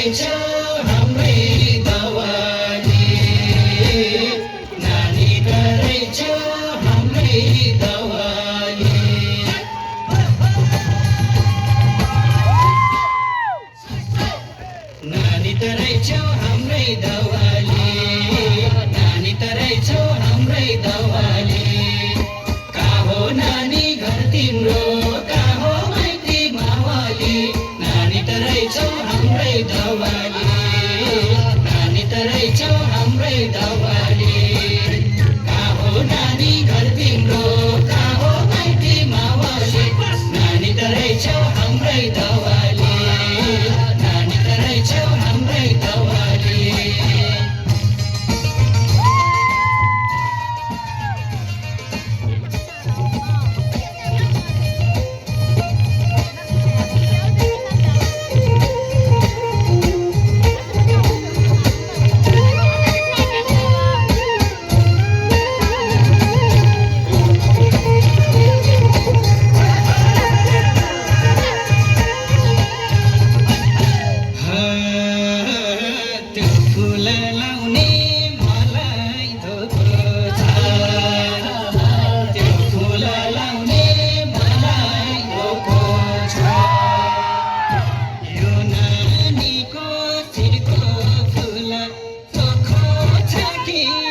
रहेछ हाम्रै दवाली नानी त रहेछ हाम्रै दवाली नानी त रहेछ हाम्रै दवाली नानी त रहेछ हाम्रै दवाली कहाँ हो नानी घर तिम्रो कहाँ हो माइती मावली नानी त रहेछ हाम्रै दवाली नानी त रहेछ हाम्रै दवाली कहाँ हो नानी घर तिम्रो कहाँ हो माइती मावली नानी त रहेछ हाम्रै दवाली नानी त रहेछ हाम्रै दवाली की